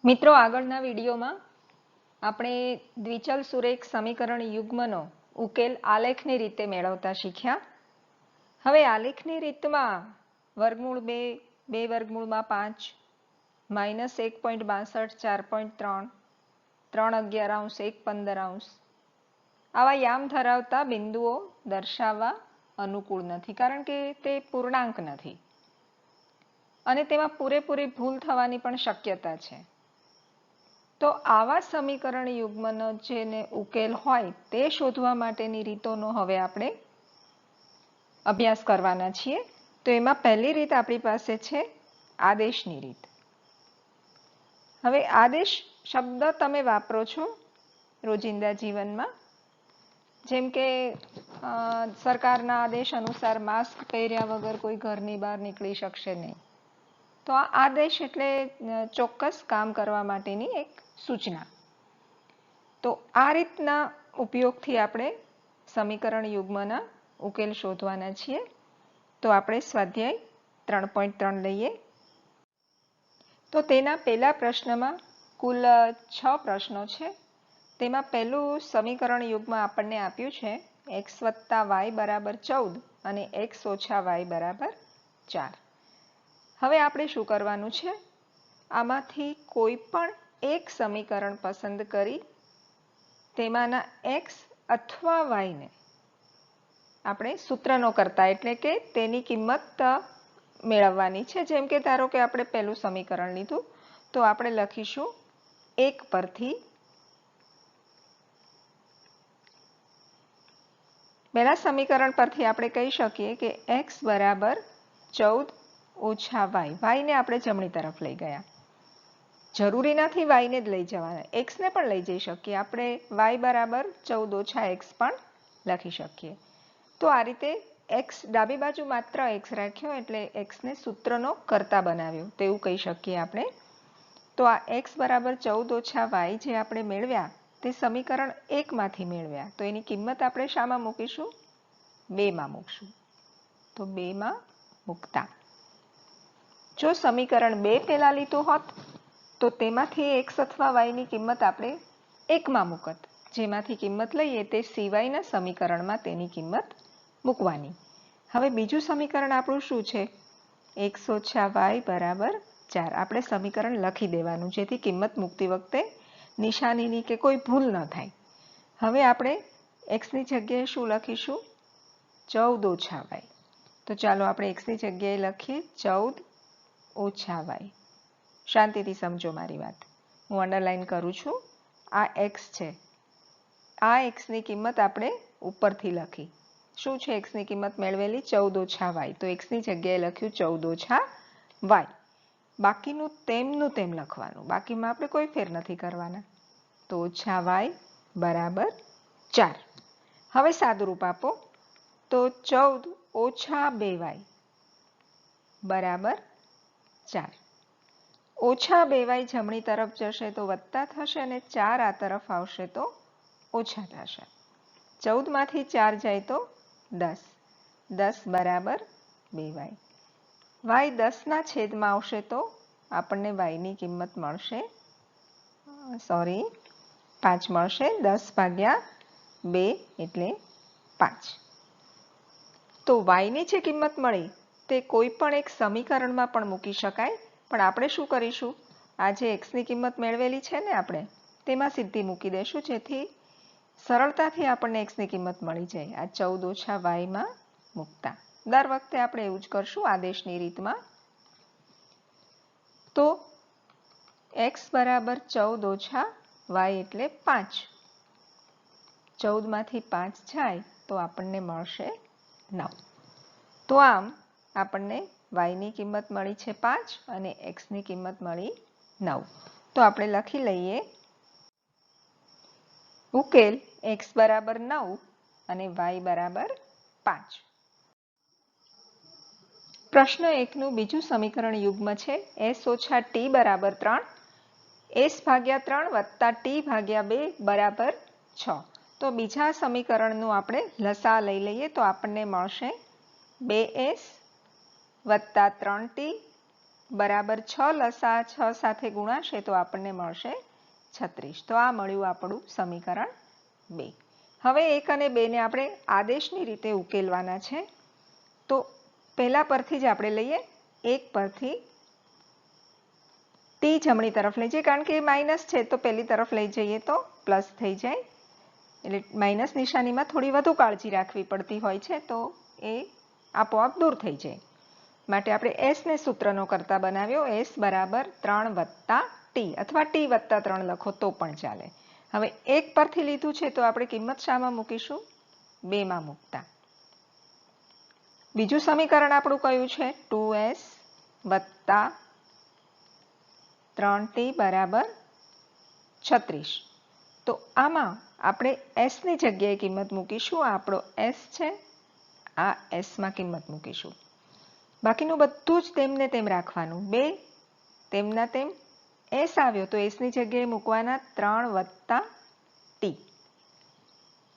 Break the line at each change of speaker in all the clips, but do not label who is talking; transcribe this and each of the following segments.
મિત્રો આગળના વિડીયોમાં આપણે દ્વિચલ સુરેખ સમીકરણ યુગ્મનો ઉકેલ આલેખની રીતે મેળવતા શીખ્યા. હવે આલેખની રીતમાં વર્ગમૂળ 2, 2 વર્ગમૂળમાં 5, -1.62, 4.3, 3/11, 1/15 આવા યામ ધરાવતા બિંદુઓ દર્શાવવા અનુકૂળ નથી, કારણ કે તે પૂર્ણાંક નથી અને તેમાં પૂરેપૂરી ભૂલ થવાની પણ શક્યતા છે. તો આવા સમીકરણ યુગ્મનો જેને ઉકેલ હોય તે શોધવા માટેની રીતોનો હવે આપણે અભ્યાસ કરવાના છીએ. તો એમાં પહેલી રીત આપણી પાસે છે આદેશની રીત. હવે આદેશ શબ્દ તમે વાપરો છો રોજિંદા જીવનમાં, જેમ કે સરકારના આદેશ અનુસાર માસ્ક પહેર્યા વગર કોઈ ઘરની બહાર નીકળી શકશે નહીં. તો આ આદેશ એટલે ચોક્કસ કામ કરવા માટેની એક સૂચના. તો આ રીતના ઉપયોગથી આપણે સમીકરણ યુગ્મના ઉકેલ શોધવાના છીએ. તો આપણે સ્વાધ્યાય 3.3 લઈએ. તો તેના પહેલા પ્રશ્નમાં કુલ 6 પ્રશ્નો છે. તેમાં પહેલું સમીકરણ યુગ્મ આપણને આપ્યું છે x + y = 14 અને x - y = 4. હવે આપણે શું કરવાનું છે? આમાંથી કોઈ પણ એક સમીકરણ પસંદ કરી તેમાંના x અથવા y ને આપણે સૂત્રનો કરતા એટલે કે તેની કિંમત મેળવવાની છે. જેમ કે ધારો કે આપણે પહેલું સમીકરણ લીધું તો આપણે લખીશું 1 પરથી પહેલા સમીકરણ પરથી આપણે કહી શકીએ કે x = 14 - y ને આપણે જમણી તરફ લઈ ગયા. જરૂરી નથી y ને જ લઈ જવાના, x ને પણ લઈ જઈ શકીએ. આપણે y = 14 - x પણ લખી શકીએ. તો આ રીતે x ડાબી બાજુ માત્ર x રાખ્યો એટલે x ને સૂત્રનો કર્તા બનાવ્યો તેવું કહી શકીએ આપણે. તો આ x = 14 - y જે આપણે મેળવ્યા તે સમીકરણ 1 માંથી મેળવ્યા. તો એની કિંમત આપણે શામાં મૂકીશું? 2 માં મૂકશું. તો 2 માં મૂકતા જો સમીકરણ 2 પહેલા લીધું હોત તો તેમાંથી x અથવા y ની કિંમત આપણે 1 માં મૂકત. જેમાંથી કિંમત લઈએ તે સિવાયના સમીકરણમાં તેની કિંમત મૂકવાની. હવે બીજું સમીકરણ આપણું શું છે? x - y = 4. આપણે સમીકરણ લખી દેવાનું જેથી કિંમત મૂકતી વખતે નિશાનીની કે કોઈ ભૂલ ન થાય. હવે આપણે x ની જગ્યાએ શું લખીશું? 14 - y. તો ચાલો આપણે x ની જગ્યાએ લખીએ 14 - y. શાંતિથી સમજો મારી વાત. હું અંડરલાઈન કરું છું. આ x છે. આ x ની કિંમત આપણે ઉપરથી લખી. શું છે x ની કિંમત મેળવેલી? 14 - y. તો x ની જગ્યાએ લખ્યું 14 - y. બાકીનું તેમનું તેમ લખવાનું. બાકીમાં આપણે કોઈ ફેર નથી કરવાના. તો -y = 4. હવે સાદુરૂપ આપો. તો 14 - 2y = 4. -2y જમણી તરફ જશે તો વત્તા થશે અને 4 આ તરફ આવશે તો ઓછા થશે. 14 માંથી 4 જાય તો 10. 10 = 2y. y 10 ના છેદમાં આવશે તો આપણને y ની કિંમત મળશે 5 મળશે. 10/2 એટલે 5. તો y ની જે કિંમત મળી તે કોઈ પણ એક સમીકરણમાં પણ મૂકી શકાય. પણ આપણે શું કરીશું? આ જે x ની કિંમત મેળવેલી છે ને આપણે તેમાં સીધી મૂકી દઈશું જેથી સરળતાથી આપણને x ની કિંમત મળી જાય. આ 14 - y માં મૂકતા. દર વખતે આપણે એવું જ કરશું આદેશની રીતમાં. તો x = 14 - y એટલે 5. 14 માંથી 5 જાય તો આપણને મળશે 9. તો આમ આપણને y ની કિંમત મળી છે 5 અને x ની કિંમત મળી 9. તો આપણે લખી લઈએ ઉકેલ x = 9 અને y = 5. પ્રશ્ન 1 નું બીજું સમીકરણ યુગ્મ છે s - t = 3, s/3 + t/2 = 6. તો બીજા સમીકરણનું આપણે લસા લઈ લઈએ તો આપણને મળશે 2s + 3t બરાબર 6 લસા 6 સાથે ગુણાશે તો આપણને મળશે 36. તો આ મળ્યું આપણું સમીકરણ 2. હવે 1 અને 2 ને આપણે આદેશની રીતે ઉકેલવાના છે. તો પહેલા પરથી જ આપણે લઈએ. 1 પરથી t જમણી તરફ લઈ જઈએ, કારણ કે માઇનસ છે તો પહેલી તરફ લઈ જઈએ તો પ્લસ થઈ જાય. એટલે માઇનસ નિશાનીમાં થોડી વધુ કાળજી રાખવી પડતી હોય છે, તો એ આપોઆપ દૂર થઈ જાય. માટે આપણે s ને સૂત્રનો કરતા બનાવ્યો. s બરાબર 3 વત્તા t અથવા t વત્તા 3 લખો તો પણ ચાલે. હવે 1 પરથી લીધું છે તો આપણે કિંમત શામાં મૂકીશું? 2 માં મૂકતા. બીજું સમીકરણ આપણું કયું છે? 2s વત્તા 3t બરાબર 36. તો આમાં આપણે s ની જગ્યાએ કિંમત મૂકીશું. આ આપણો s છે, આ s માં કિંમત મૂકીશું. બાકીનું બધું જ તેમને તેમ રાખવાનું. 2 તેમના તેમ. s આવ્યો તો s ની જગ્યાએ મૂકવાના 3 વત્તા t.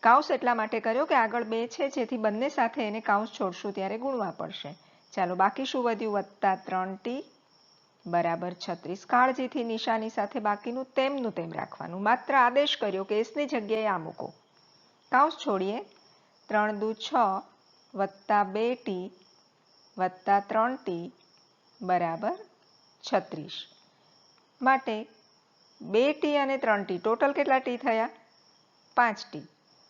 કાઉસ એટલા માટે કર્યો કે આગળ 2 છે, જેથી બંને સાથે એને કાઉસ છોડશું ત્યારે ગુણવા પડશે. ચાલો, બાકી શું વધ્યું? વત્તા 3t બરાબર 36. કાળજીથી નિશાની સાથે બાકીનું તેમનું તેમ રાખવાનું. માત્ર આદેશ કર્યો કે s ની જગ્યાએ આ મૂકો. કાઉસ છોડીએ. 3 દુ 6 વત્તા 2t વત્તા 3t બરાબર 36. માટે 2t અને 3t ટોટલ કેટલા t થયા? 5t.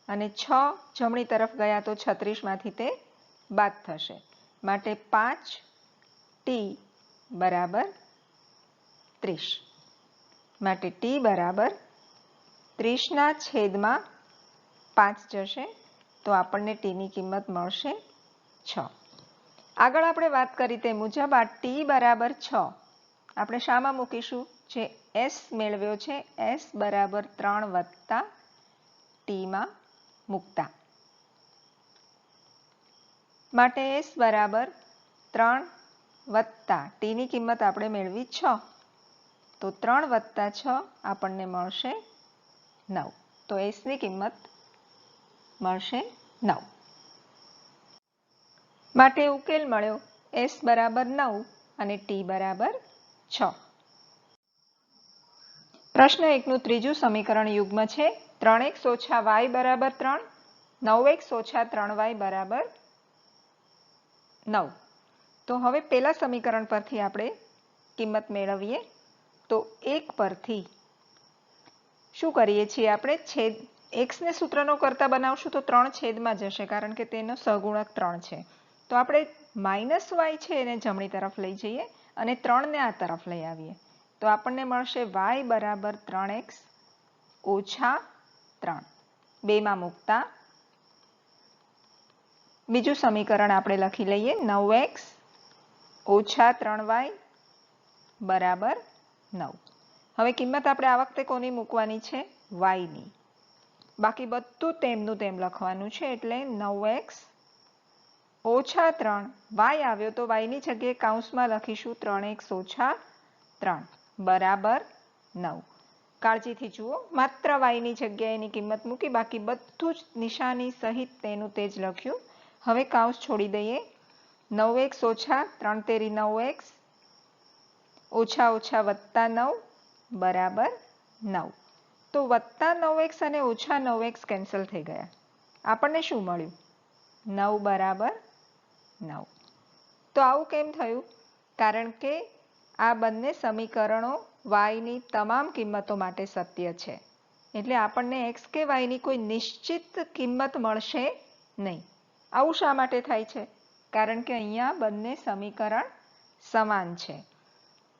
અને 6 જમણી તરફ ગયા તો 36 માંથી તે બાદ થશે. માટે 5t બરાબર 30. માટે t બરાબર 30 ના છેદમાં 5 જશે તો આપણને t ની કિંમત મળશે 6. આગળ આપણે વાત કરી તે મુજબ આ t બરાબર 6 આપણે શામાં મૂકીશું? જે s મેળવ્યો છે, s બરાબર 3 વત્તા t માં મૂકતા. માટે s બરાબર 3 વત્તા t ની કિંમત આપણે મેળવી 6. તો 3 વત્તા 6 આપણને મળશે 9. તો s ની કિંમત મળશે 9. માટે ઉકેલ મળ્યો s બરાબર 9 અને t બરાબર 6. પ્રશ્ન 1 નું ત્રીજું સમીકરણ યુગ્મ છે 3x - y બરાબર 3, 9x - 3y બરાબર 9. તો હવે પહેલા સમીકરણ પરથી આપણે કિંમત મેળવીએ. તો 1 પરથી શું કરીએ છીએ આપણે? છેદ x ને સૂત્રનો કરતા બનાવશું તો 3 છેદમાં જશે, કારણ કે તેનો સહગુણક 3 છે. તો આપણે -y છે એને જમણી તરફ લઈ જઈએ અને 3 ને આ તરફ લઈ આવીએ તો આપણને મળશે y બરાબર 3x ઓછા 3. 2 માં મૂકતા. બીજું સમીકરણ આપણે લખી લઈએ. 9x ઓછા 3y બરાબર 9. હવે કિંમત આપણે આ વખતે કોની મૂકવાની છે? y ની. બાકી બધું તેમનું તેમ લખવાનું છે. એટલે 9x ઓછા 3 y આવ્યો તો y ની જગ્યાએ કાઉન્સમાં લખીશું 3x ઓછા 3 બરાબર 9. કાળજીથી જુઓ, માત્ર y ની જગ્યાએ એની કિંમત મૂકી, બાકી બધું જ નિશાની સહિત તેનું તે જ લખ્યું. હવે કાઉન્સ છોડી દઈએ. 9x ઓછા 3 તેરી 9x ઓછા ઓછા વત્તા 9 બરાબર 9. તો વત્તા 9x અને ઓછા 9x કેન્સલ થઈ ગયા. આપણને શું મળ્યું? 9 બરાબર 9. તો આવું કેમ થયું? કારણ કે આ બંને સમીકરણો y ની તમામ કિંમતો માટે સત્ય છે. એટલે આપણને x કે y ની કોઈ નિશ્ચિત કિંમત મળશે નહીં. આવું શા માટે થાય છે? કારણ કે અહીંયા બંને સમીકરણ સમાન છે.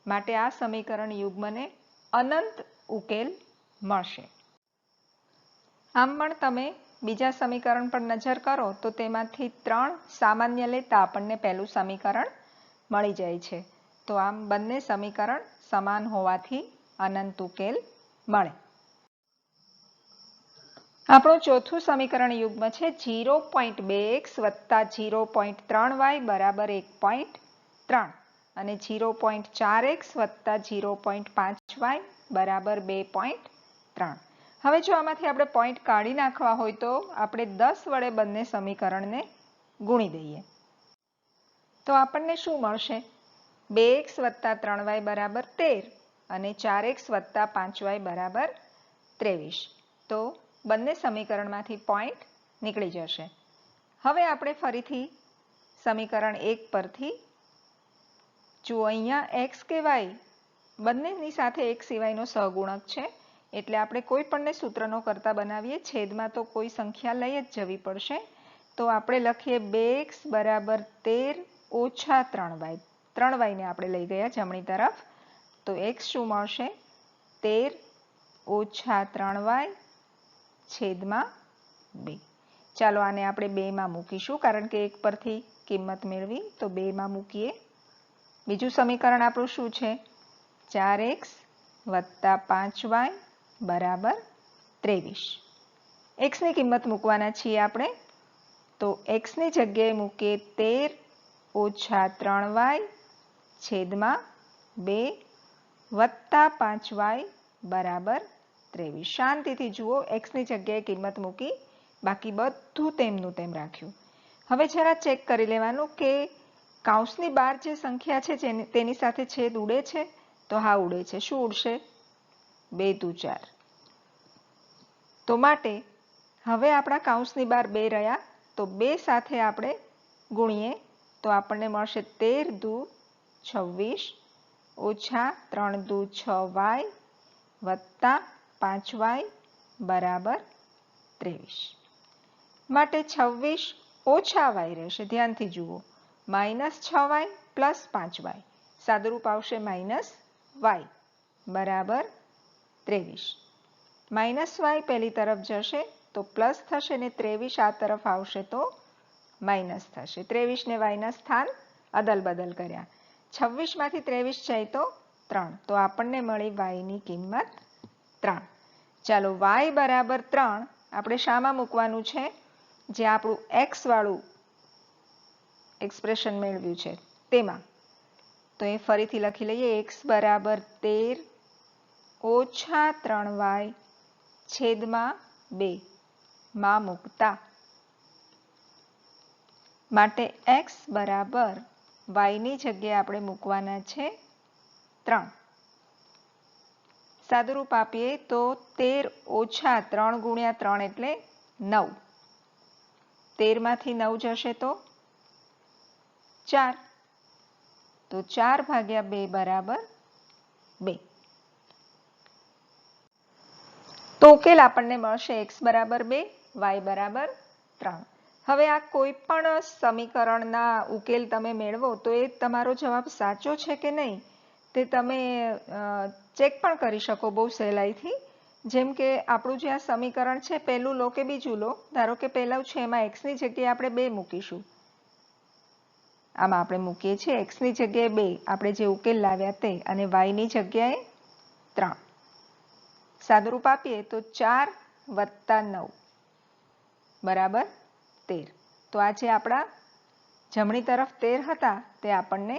માટે આ સમીકરણ યુગ્મને અનંત ઉકેલ મળશે. આમ પણ તમે બીજા સમીકરણ પર નજર કરો તો તેમાંથી 3 સામાન્ય લેતા આપણને પહેલું સમીકરણ મળી જાય છે. તો આમ બંને સમીકરણ સમાન હોવાથી અનંત ઉકેલ મળે. આપણું ચોથું સમીકરણ યુગ્મ છે 0.2x વત્તા 0.3y બરાબર 1.3 અને 0.4x વત્તા 0.5y બરાબર 2.3. હવે જો આમાંથી આપણે પોઈન્ટ કાઢી નાખવા હોય તો આપણે 10 વડે બંને સમીકરણને ગુણી દઈએ. તો આપણને શું મળશે? 2x વત્તા 3y બરાબર 13 અને 4x વત્તા 5y બરાબર 23. તો બંને સમીકરણમાંથી પોઈન્ટ નીકળી જશે. હવે આપણે ફરીથી સમીકરણ 1 પરથી જુઓ, અહીંયા x કે y બંનેની સાથે એક સિવાયનો સહગુણક છે, એટલે આપણે કોઈ પણને સૂત્રનો કરતા બનાવીએ, છેદમાં તો કોઈ સંખ્યા લઈ જ જવી પડશે. તો આપણે લખીએ 2x બરાબર 13 ઓછા 3y. 3y ને આપણે લઈ ગયા જમણી તરફ, તો x શું મળશે? 13 ઓછા 3y છેદમાં 2. ચાલો આને આપણે 2 માં મૂકીશું, કારણ કે 1 પરથી કિંમત મેળવી, તો 2 માં મૂકીએ. બીજું સમીકરણ આપણું શું છે? 4x વત્તા 5y બરાબર 23. x ની કિંમત મૂકવાના છીએ આપણે, તો x ની જગ્યાએ મૂકીએ 13 ઓછા 3y છેદમાં 2 વત્તા 5y બરાબર 23. શાંતિથી જુઓ, x ની જગ્યાએ કિંમત મૂકી, બાકી બધું તેમનું તેમ રાખ્યું. હવે જરા ચેક કરી લેવાનું કે કૌંસની બહાર જે સંખ્યા છે તેની સાથે છેદ ઉડે છે? તો હા, ઉડે છે. શું ઉડશે? 2 દુ 4. તો માટે હવે આપણા કૌંસની બહાર 2 રહ્યા, તો 2 સાથે આપણે ગુણીએ તો આપણને મળશે 13 દુ 26 ઓછા 3 દુ 6y વત્તા 5y બરાબર 23. માટે 26 ઓછા y રહેશે. ધ્યાનથી જુઓ, -6y પ્લસ 5y સાદુરૂપ આવશે -y બરાબર 23. -y પહેલી તરફ જશે તો પ્લસ થશે ને 23 આ તરફ આવશે તો માઇનસ થશે. 23 ને y ના સ્થાન અદલ બદલ કર્યા. 26 માંથી 23 જાય તો 3, તો આપણને મળી y ની કિંમત 3. ચાલો y બરાબર 3 આપણે શામાં મૂકવાનું છે? જે આપણું x વાળું એક્સપ્રેશન મેળવ્યું છે તેમાં. તો એ ફરીથી લખી લઈએ, x બરાબર 13 ઓછા 3y છેદમાં 2 માં મૂકતા માટે x બરાબર y ની જગ્યાએ આપણે મૂકવાના છે 3. સાદુરૂપ આપીએ તો 13 ઓછા 3 ગુણ્યા 3 એટલે 9. 13 માંથી 9 જશે તો 4. તો 4 ભાગ્યા 2 બરાબર 2. તો ઉકેલ આપણને મળશે x બરાબર 2, y બરાબર 3. હવે આ કોઈ પણ સમીકરણના ઉકેલ તમે મેળવો તો એ તમારો જવાબ સાચો છે કે નહીં તે તમે ચેક પણ કરી શકો બહુ સહેલાઈથી. જેમ કે આપણું જે આ સમીકરણ છે, પહેલું લો કે બીજું લો, ધારો કે પહેલું છે એમાં x ની જગ્યાએ આપણે 2 મૂકીશું. આમાં આપણે મૂકીએ છીએ x ની જગ્યાએ 2, આપણે જે ઉકેલ લાવ્યા તે, અને y ની જગ્યાએ 3. સાદુરૂપ આપીએ તો 4 વત્તા 9 બરાબર 13. તો આ જે આપણા જમણી તરફ 13 હતા તે આપણને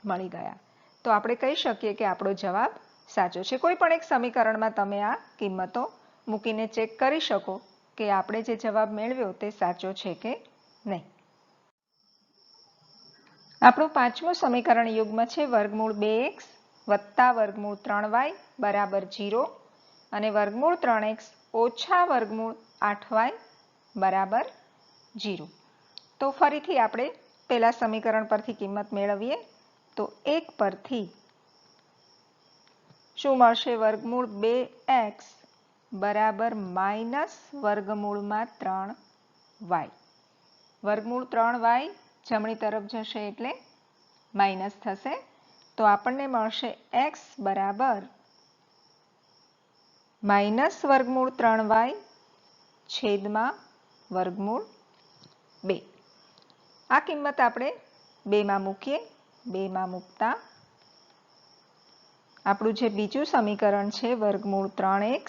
મળી ગયા. તો આપણે કહી શકીએ કે આપણો જવાબ સાચો છે. કોઈ પણ એક સમીકરણમાં તમે આ કિંમતો મૂકીને ચેક કરી શકો કે આપણે જે જવાબ મેળવ્યો તે સાચો છે કે નહીં. આપણું પાંચમું સમીકરણ યુગ્મ છે વર્ગમૂળ 2x વત્તા વર્ગમૂળ 3y બરાબર 0 અને વર્ગમૂળ 3x ઓછા વર્ગમૂળ 8y બરાબર 0. તો ફરીથી આપણે પહેલા સમીકરણ પરથી કિંમત મેળવીએ તો 1 પરથી શું મળશે? વર્ગમૂળ 2x બરાબર માઇનસ વર્ગમૂળમાં 3y. વર્ગમૂળ 3y જમણી તરફ જશે એટલે માઇનસ થશે. તો આપણને મળશે x બરાબર માઇનસ વર્ગમૂળ 3y છેદમાં વર્ગમૂળ 2. આ કિંમત આપણે 2 માં મૂકીએ. 2 માં મૂકતા આપણું જે બીજું સમીકરણ છે વર્ગમૂળ 3x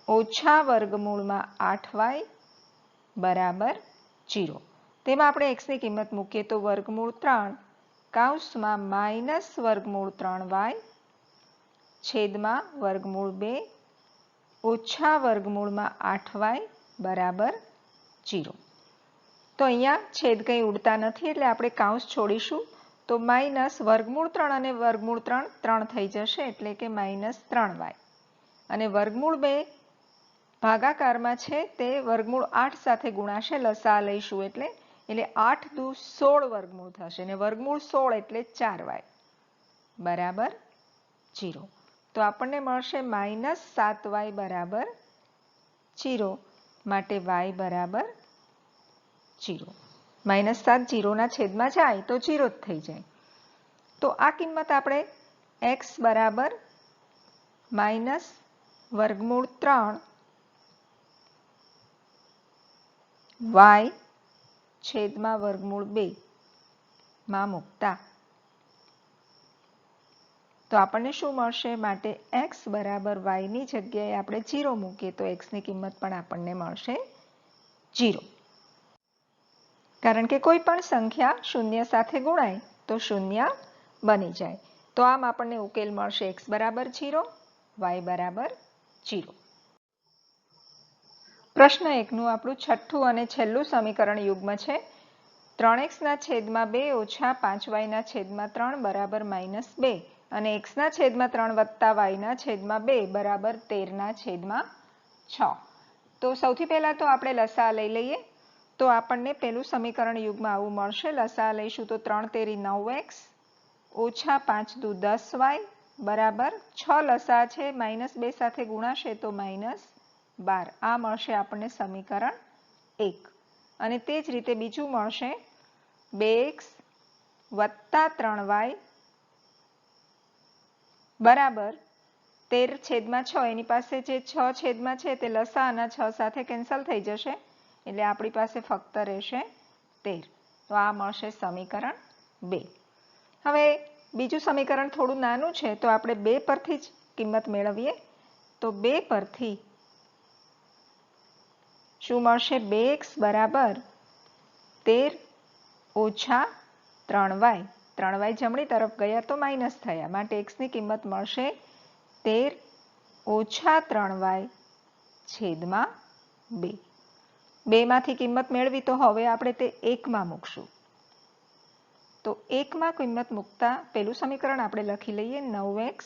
ઓછા વર્ગમૂળમાં 8y બરાબર 0. તેમાં આપણે x ની કિંમત મૂકીએ તો વર્ગમૂળ 3 કૌંસમાં માઇનસ વર્ગમૂળ 3y છેદમાં વર્ગમૂળ 2 ઓછા વર્ગમૂળમાં 8y બરાબર 0. તો અહીંયા છેદ કંઈ ઉડતા નથી એટલે આપણે કૌંસ છોડીશું તો માઇનસ વર્ગમૂળ 3 અને વર્ગમૂળ 3 3 થઈ જશે, એટલે કે -3y. અને વર્ગમૂળ 2 ભાગાકારમાં છે તે વર્ગમૂળ 8 સાથે ગુણાશે, લસા લઈશું એટલે 8 દુ 16 વર્ગમૂળ થશે, અને વર્ગમૂળ 16 એટલે 4y બરાબર 0. તો આપણને મળશે -7y બરાબર 0, માટે y બરાબર 0. -7 0 ના છેદમાં જાય તો 0 જ થઈ જાય. તો આ કિંમત આપણે x બરાબર વર્ગમૂળ 3 y છેદમાં વર્ગમૂળ 2 માં મૂકતા તો આપણને શું મળશે? માટે x બરાબર y ની જગ્યાએ આપણે 0 મૂકીએ તો x ની કિંમત પણ આપણને મળશે 0. કારણ કે કોઈ પણ સંખ્યા શૂન્ય સાથે ગુણાય તો શૂન્ય બની જાય. તો આમ આપણને ઉકેલ મળશે x બરાબર 0, y બરાબર 0. પ્રશ્ન 1 નું આપણું છઠ્ઠું અને છેલ્લું સમીકરણ યુગ્મ છે 3x ના છેદમાં 2 ઓછા 5y ના છેદમાં 3 બરાબર -2 અને x ના છેદમાં 3 વત્તા y ના છેદમાં 2 બરાબર 13 ના છેદમાં 6. તો સૌથી પહેલા તો આપણે લસા લઈ લઈએ. તો આપણને પેલું સમીકરણ યુગ્મ આવું મળશે. લસા લઈશું તો 3 તેરી 9x ઓછા 5 દુ 10y બરાબર 6 લસા છે, -2 સાથે ગુણાશે તો -12. આ મળશે આપણને સમીકરણ 1. અને તે જ રીતે બીજું મળશે 2x વત્તા 3y બરાબર 13 છેદમાં 6. એની પાસે જે 6 છેદમાં છે તે લસાઅના 6 સાથે કેન્સલ થઈ જશે, એટલે આપણી પાસે ફક્ત રહેશે 13. તો આ મળશે સમીકરણ 2. હવે બીજું સમીકરણ થોડું નાનું છે, તો આપણે 2 પરથી જ કિંમત મેળવીએ. તો 2 પરથી શું મળશે? 2x બરાબર 13 ઓછા 3y. 3y જમણી તરફ ગયા તો માઇનસ થયા, માટે x ની કિંમત મળશે 13 ઓછા 3y છેદમાં 2. 2 માંથી કિંમત મેળવી તો હવે આપણે તે 1 માં મૂકશું. તો 1 માં કિંમત મૂકતા પેલું સમીકરણ આપણે લખી લઈએ 9x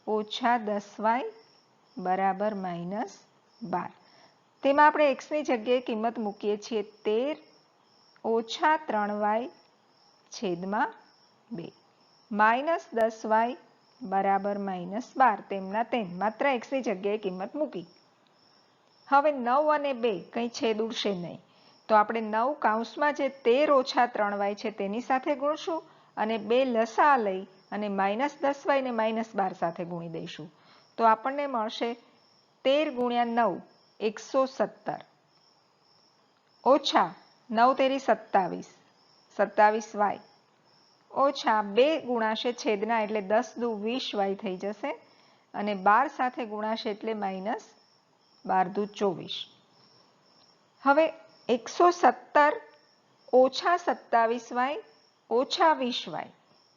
ઓછા 10y બરાબર -12. તેમાં આપણે x ની જગ્યાએ કિંમત મૂકીએ છીએ 13 ઓછા 3y છેદમાં 2 -10y બરાબર -12. તેમના તેમ માત્ર x ની જગ્યાએ કિંમત મૂકી. હવે 9 અને 2 કંઈ છેદ ઉડશે નહીં, તો આપણે 9 કૌંસમાં જે 13 ઓછા 3y છે તેની સાથે ગુણશું, અને 2 લસા લઈ અને -10y ને -12 સાથે ગુણી દઈશું. તો આપણને મળશે 13 ગુણ્યા 9 117 ઓછા 9 તેરી 27 27y ઓછા 2 ગુણાશે છેદના એટલે 10 દુ 20y થઈ જશે, અને 12 સાથે ગુણાશે એટલે -12 દુ 24. હવે 117 ઓછા 27y ઓછા 20y.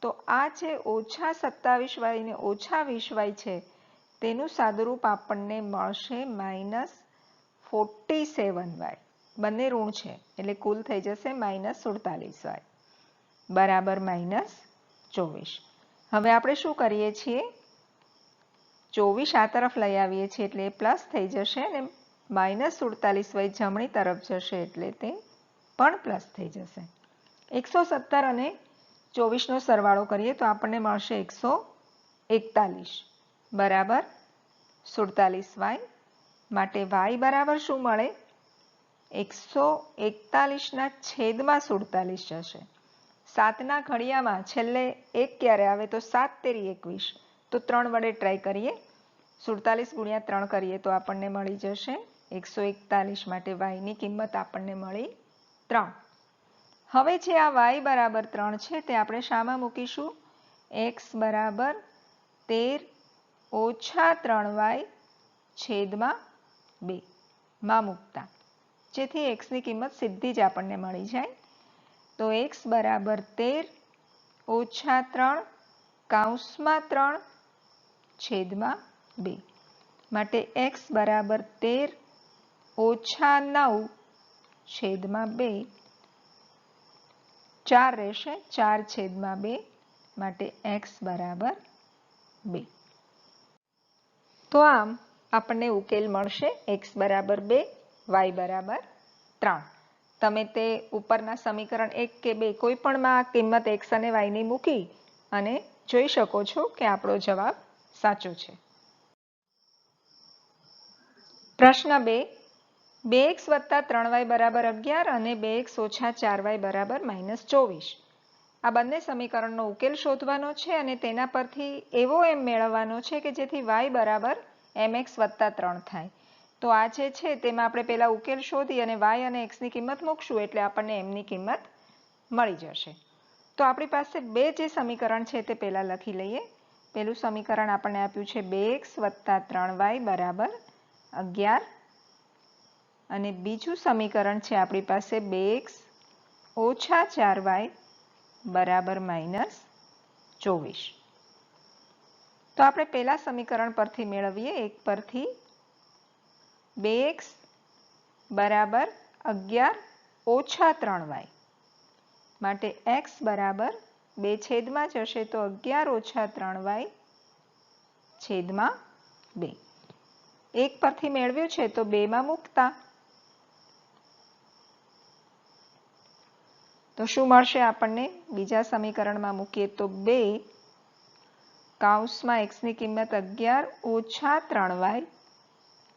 તો આ જે ઓછા 27y ને ઓછા 20y છે તેનું સાદુરૂપ આપણને મળશે -47y. બંને ઋણ છે એટલે કુલ થઈ જશે -47y બરાબર -24. હવે આપણે શું કરીએ છીએ? 24 આ તરફ લઈ આવીએ છીએ એટલે એ પ્લસ થઈ જશે, અને -47y જમણી તરફ જશે એટલે તે પણ પ્લસ થઈ જશે. 117 અને 24 નો સરવાળો કરીએ તો આપણને મળશે 141 બરાબર 47y. માટે y બરાબર શું મળે? 141 ના છેદમાં 47 જશે. 7 ના ઘડિયામાં છેલ્લે 1 ક્યારે આવે? તો 7 તેરી 21. તો 3 વડે ટ્રાય કરીએ. 47 ગુણ્યા 3 કરીએ તો આપણને મળી જશે 141. માટે y ની કિંમત આપણને મળી 3. હવે જે આ y બરાબર 3 છે તે આપણે શામાં મૂકીશું? x બરાબર 13 ઓછા 3y છેદમાં 2 માં મૂકતા, જેથી x ની કિંમત સીધી જ આપણને મળી જાય. તો x બરાબર 13 ઓછા 3 કૌંસમાં 3 છેદમાં 2. માટે x બરાબર 13 ઓછા 9 છેદમાં 2 4 રહેશે, 4/2 માટે x બરાબર 2. તો આમ આપણને ઉકેલ મળશે x બરાબર 2, y બરાબર 3. તમે તે ઉપરના સમીકરણ 1 કે 2 કોઈ પણમાં કિંમત x અને y ની મૂકી અને જોઈ શકો છો કે આપણો જવાબ સાચો છે. પ્રશ્ન 2, 2x + 3y બરાબર 11 અને 2x - 4y બરાબર -24. આ બંને સમીકરણનો ઉકેલ શોધવાનો છે અને તેના પરથી એવો m મેળવવાનો છે કે જેથી y બરાબર mx + 3 થાય. તો આ જે છે તેમાં આપણે પહેલા ઉકેલ શોધી અને y અને x ની કિંમત મૂકશું એટલે આપણને m ની કિંમત મળી જશે. તો આપણી પાસે બે જે સમીકરણ છે તે પહેલા લખી લઈએ. પહેલું સમીકરણ આપણને આપ્યું છે 2x + 3y બરાબર 11 અને બીજું સમીકરણ છે આપણી પાસે 2x - 4y બરાબર -24. તો આપણે પહેલા સમીકરણ પરથી મેળવીએ. એક પરથી 2x બરાબર 11 - 3y માટે x બરાબર 2 છેદમાં જશે તો 11 - 3y છેદમાં 2. એક પરથી મેળવ્યું છે તો 2 માં મૂકતા તો શું મળશે આપણને? બીજા સમીકરણમાં મૂકીએ તો 2 કૌંસમાં x ની કિંમત 11 - 3y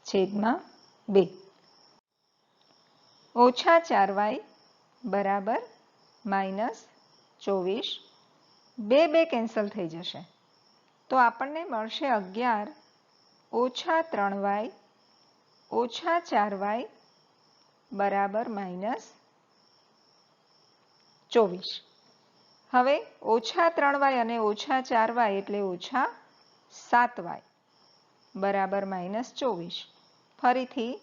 છેદમાં 2 -4y બરાબર -24. 2 કેન્સલ થઈ જશે તો આપણને મળશે 11 - 3y - 4y બરાબર -24. હવે -3y અને -4y એટલે -7y બરાબર -24. ફરીથી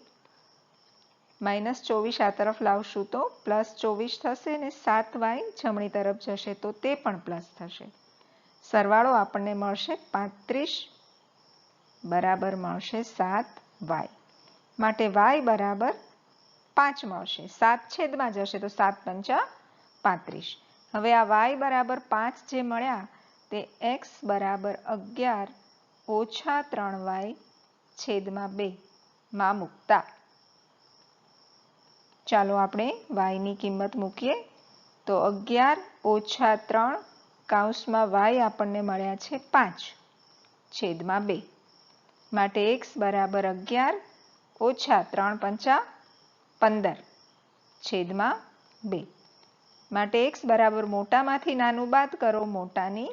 -24 આ તરફ લાવશું તો +24 થશે અને 7y જમણી તરફ જશે તો તે પણ પ્લસ થશે. સરવાળો આપણને મળશે 35 બરાબર મળશે 7y માટે y બરાબર 5 મળશે. 7 છેદમાં જશે તો 7 × 5 = 35. હવે આ y બરાબર 5 જે મળ્યા તે x બરાબર 11 - 3y છેદમાં 2 માં મૂકતા. ચાલો આપણે y ની કિંમત મૂકીએ તો 11 - 3 કૌંસમાં y આપણને મળ્યા છે 5 છેદમાં 2 માટે x બરાબર 11 - 3 × 5 = 15 છેદમાં 2 માટે x બરાબર મોટામાંથી નાનું બાદ કરો, મોટાની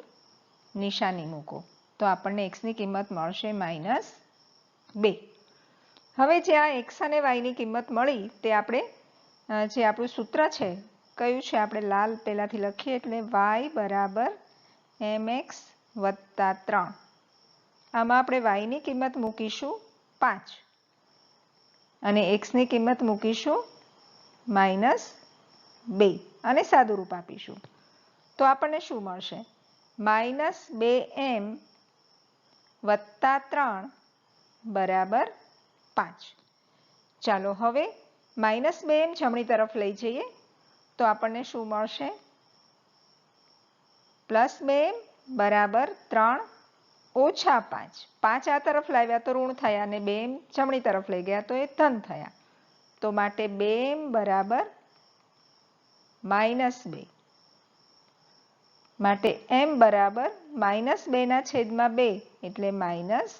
નિશાની મૂકો તો આપણને x ની કિંમત મળશે -2. હવે જે આ x અને y ની કિંમત મળી તે આપણે જે આપણું સૂત્ર છે કયું છે આપણે લાલ પહેલાથી લખીએ એટલે y બરાબર mx + 3. આમાં આપણે y ની કિંમત મૂકીશું 5 અને x ની કિંમત મૂકીશું -2 અને સાદુરૂપ આપીશું તો આપણને શું મળશે? -2m + 3 બરાબર 5. ચાલો હવે -2m જમણી તરફ લઈ જઈએ તો આપણને શું મળશે? +2m બરાબર 3 - 5. 5 આ તરફ લાવ્યા તો ઋણ થયા અને 2m જમણી તરફ લઈ ગયા તો એ ધન થયા. તો માટે 2m બરાબર -2 માટે m બરાબર -2/2 એટલે -1.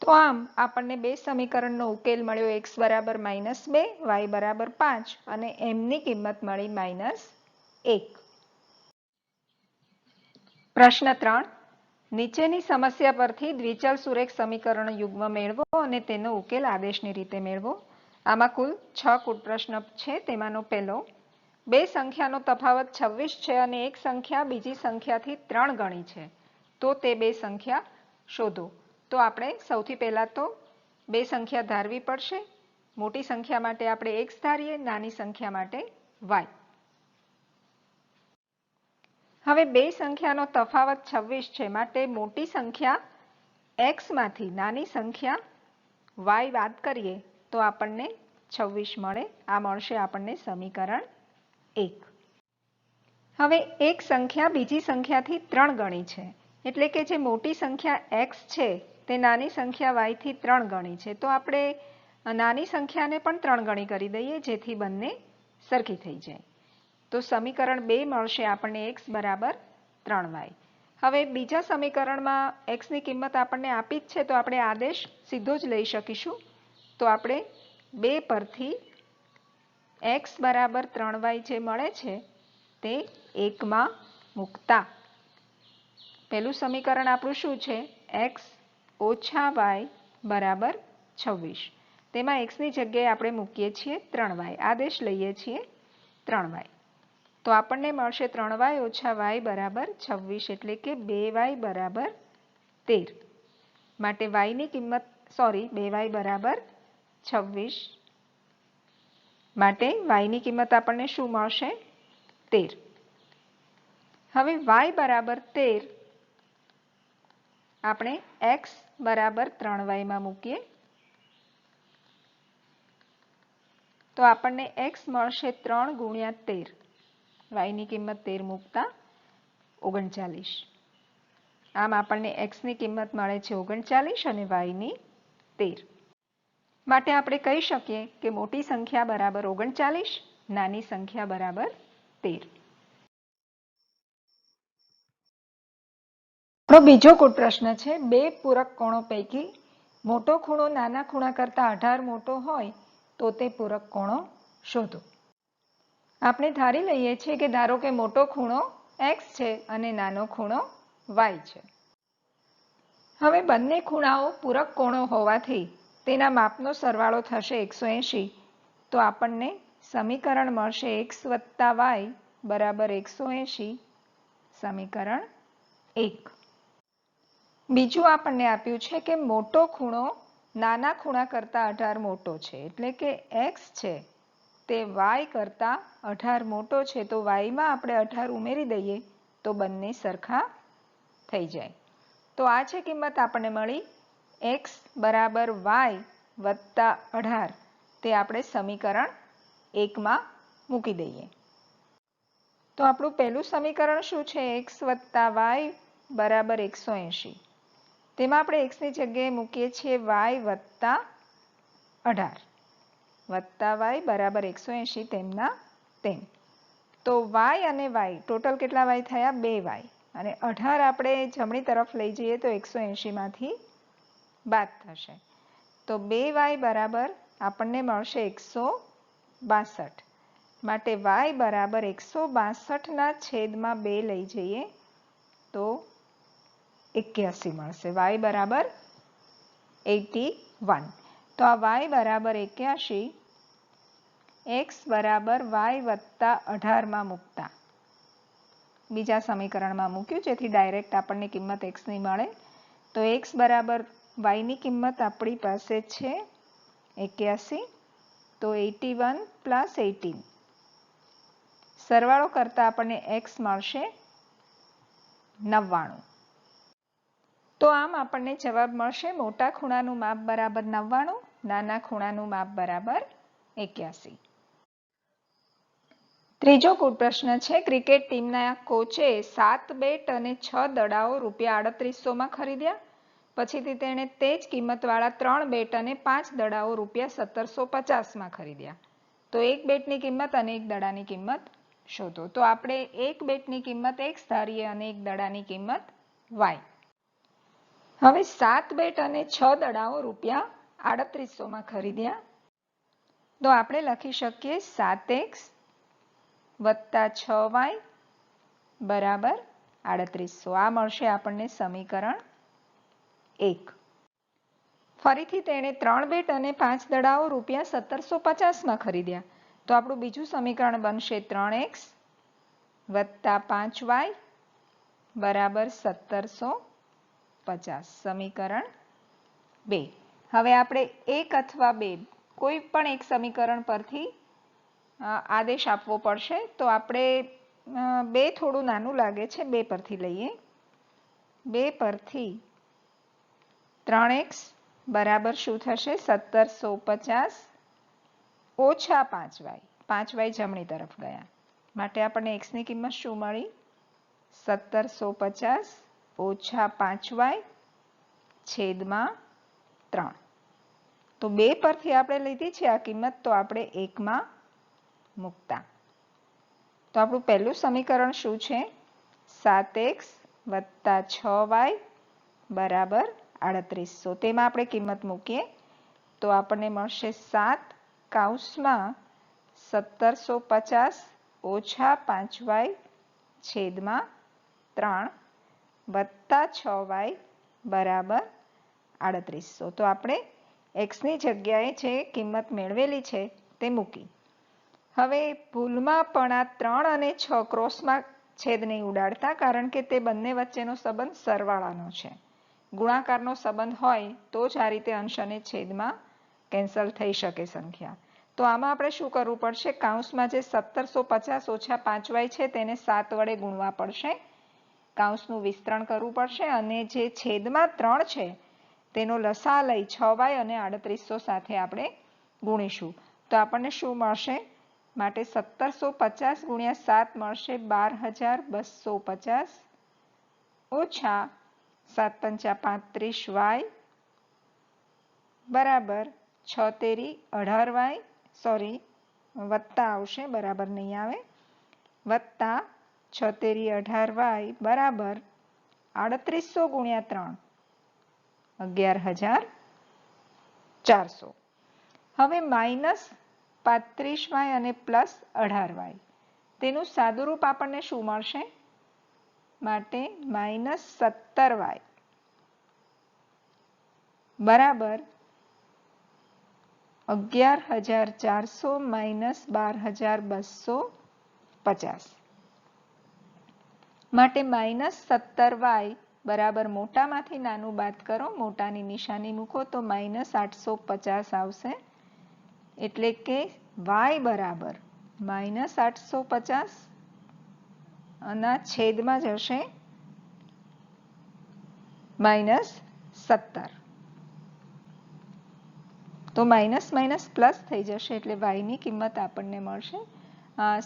તો આમ આપણને બે સમીકરણનો ઉકેલ મળ્યો. x બરાબર -2, y બરાબર 5 અને m ની કિંમત મળી -1. પ્રશ્ન 3, નીચેની સમસ્યા પરથી દ્વિચલ સુરેખ સમીકરણ યુગ્મ મેળવો અને તેનો ઉકેલ આદેશની રીતે મેળવો. આમાં કુલ 6 કૂટ પ્રશ્ન છે. તેમાંનો પહેલો, બે સંખ્યાનો તફાવત 26 છે અને એક સંખ્યા બીજી સંખ્યાથી 3 ગણી છે તો તે બે સંખ્યા શોધો. તો આપણે સૌથી પહેલા તો બે સંખ્યા ધારવી પડશે. મોટી સંખ્યા માટે આપણે x ધારીએ, નાની સંખ્યા માટે y. હવે બે સંખ્યાનો તફાવત 26 છે માટે મોટી સંખ્યા x માંથી નાની સંખ્યા y બાદ કરીએ તો આપણને 26 મળે. આ મળશે આપણને સમીકરણ 1. હવે એક સંખ્યા બીજી સંખ્યાથી 3 ગણી છે, એટલે કે જે મોટી સંખ્યા x છે તે નાની સંખ્યા y થી 3 ગણી છે. તો આપણે નાની સંખ્યાને પણ 3 ગણી કરી દઈએ, જેથી બંને સરખી થઈ જાય. તો સમીકરણ 2 મળશે આપણને x બરાબર 3y. હવે બીજા સમીકરણમાં x ની કિંમત આપણને આપી જ છે, તો આપણે આદેશ સીધો જ લઈ શકીશું. તો આપણે 2 પરથી x બરાબર 3y જે મળે છે તે 1 માં મૂકતા પહેલું સમીકરણ આપણું શું છે? x ઓછા y બરાબર 26. તેમાં x ની જગ્યાએ આપણે મૂકીએ છીએ 3y, આદેશ લઈએ છીએ 3y. તો આપણને મળશે 3y ઓછા y બરાબર 26, એટલે કે 2y બરાબર 13. માટે y ની કિંમત 2y બરાબર 26, માટે y ની કિંમત આપણને શું મળશે? 13. હવે y બરાબર 13 આપણે x બરાબર 3y માં મૂકીએ તો આપણને x મળશે 3 ગુણ્યા 13. y ની કિંમત 13 મૂકતા 39. આમ આપણને x ની કિંમત મળે છે 39 અને y ની 13. માટે આપણે કહી શકીએ કે મોટી સંખ્યા બરાબર 39, નાની સંખ્યા બરાબર 13. આપણો બીજો કુલ પ્રશ્ન છે, બે પૂરક કોણો પૈકી મોટો ખૂણો નાના ખૂણા કરતા 18 મોટો હોય તો તે પૂરક કોણો શોધો. આપણે ધારી લઈએ છીએ કે ધારો કે મોટો ખૂણો x છે અને નાનો ખૂણો y છે. હવે બંને ખૂણાઓ પૂરક કોણો હોવાથી તેના માપનો સરવાળો થશે 180. તો આપણને સમીકરણ મળશે x + y બરાબર 180, સમીકરણ 1. બીજું આપણને આપ્યું છે કે મોટો ખૂણો નાના ખૂણા કરતા 18 મોટો છે, એટલે કે x છે તે y કરતા 18 મોટો છે. તો y માં આપણે 18 ઉમેરી દઈએ તો બંને સરખા થઈ જાય. તો આ છે કિંમત આપણને મળી x બરાબર y વત્તા 18. તે આપણે સમીકરણ 1 માં મૂકી દઈએ. તો આપણું પહેલું સમીકરણ શું છે? x + y બરાબર 180. તેમાં આપણે x ની જગ્યાએ મૂકીએ છીએ y વત્તા 18 વત્તા y બરાબર 180 તેમના તેમ. તો y અને y ટોટલ કેટલા y થયા? 2y. અને 18 આપણે જમણી તરફ લઈ જઈએ તો 180 માંથી બાદ થશે. તો 2y બરાબર આપણને મળશે 162. માટે y બરાબર 162 ના છેદમાં 2 લઈ જઈએ તો 81 મળશે. y બરાબર 81. તો આ y બરાબર 81 x બરાબર y વત્તા 18 માં મૂકતા બીજા સમીકરણમાં મૂક્યું, જેથી ડાયરેક્ટ આપણને કિંમત x ની મળે. તો x બરાબર y ની કિંમત આપણી પાસે છે 81. તો 81 + 18 સરવાળો કરતા આપણને x મળશે 99. તો આમ આપણને જવાબ મળશે મોટા ખૂણાનું માપ બરાબર 99, નાના ખૂણાનું માપ બરાબર 81. ત્રીજો કુલ પ્રશ્ન છે, ક્રિકેટ ટીમના કોચે 7 બેટ અને 6 દડાઓ ₹3800 માં ખરીદ્યા. પછીથી તેણે તે જ કિંમતવાળા 3 બેટ અને 5 દડાઓ ₹1750 માં ખરીદ્યા. તો એક બેટની કિંમત અને એક દડાની કિંમત શોધો. તો આપણે એક બેટની કિંમત x ધારીએ અને એક દડાની કિંમત y. હવે 7 બેટ અને 6 દડાઓ ₹3800 માં ખરીદ્યા. તો આપણે લખી શકીએ 7x વત્તા 6y બરાબર 3800. આ મળશે આપણને સમીકરણ 1. ફરીથી તેણે 3 બેટ અને 5 દડાઓ ₹1750 માં ખરીદ્યા. તો આપણું બીજું સમીકરણ બનશે 3x વત્તા 5y બરાબર 1750, સમીકરણ 2. હવે આપણે એક અથવા બે કોઈ પણ એક સમીકરણ પરથી આદેશ આપવો પડશે. તો આપણે 2 થોડું નાનું લાગે છે, 2 પરથી લઈએ. 2 પરથી 3x બરાબર શું થશે? 1750 ઓછા 5y. 5y જમણી તરફ ગયા માટે આપણને x ની કિંમત શું મળી? 1750 ઓછા 5y છેદમાં 3. તો 2 પરથી આપણે લીધી છે આ કિંમત, તો આપણે 1 માં મૂકતા. તો આપણું પહેલું સમીકરણ શું છે? 7x વત્તા 6y બરાબર 3800. તેમાં આપણે કિંમત મૂકીએ તો આપણને મળશે 7 કૌંસમાં 1750 ઓછા 5y છેદમાં 3 વત્તા 6y બરાબર 3800. તો આપણે x ની જગ્યાએ જે કિંમત મેળવેલી છે તે મૂકી. હવે ભૂલમાં પણ આ 3 અને 6 ક્રોસમાં છેદ નહીં ઉડાડતા, કારણ કે તે બંને વચ્ચેનો સંબંધ સરવાળાનો છે. ગુણાકારનો સંબંધ હોય તો જ આ રીતે અંશ અને છેદમાં કેન્સલ થઈ શકે સંખ્યા. તો આમાં આપણે શું કરવું પડશે? કૌંસમાં જે 1750 ઓછા 5y છે તેને 7 વડે ગુણવા પડશે, કૌંસનું વિસ્તરણ કરવું પડશે, અને જે છેદમાં 3 છે તેનો લસા લઈ 6y અને 3800 સાથે આપણે ગુણીશું. તો આપણને શું મળશે? માટે 1750 ગુણ્યા 7 મળશે 12250 ઓછા 7 પંચા 35y બરાબર 6 તેરી 18y, સોરી વત્તા આવશે, બરાબર નહીં આવે, વત્તા 6 તેરી 18y બરાબર 3800 ગુણ્યા 3 11400. હવે માઇનસ 35y અને પ્લસ 18y, તેનું સાદુરૂપ આપણને શું મળશે? માટે માઇનસ 17y બરાબર 11400 માઇનસ 12250. માટે માઇનસ 17y બરાબર મોટામાંથી નાનું બાદ કરો, મોટાની નિશાની મૂકો તો માઇનસ 850 આવશે. એટલે કે y બરાબર માઇનસ 850 અને છેદમાં જશે માઇનસ 17. તો માઇનસ માઇનસ પ્લસ થઈ જશે, એટલે y ની કિંમત આપણને મળશે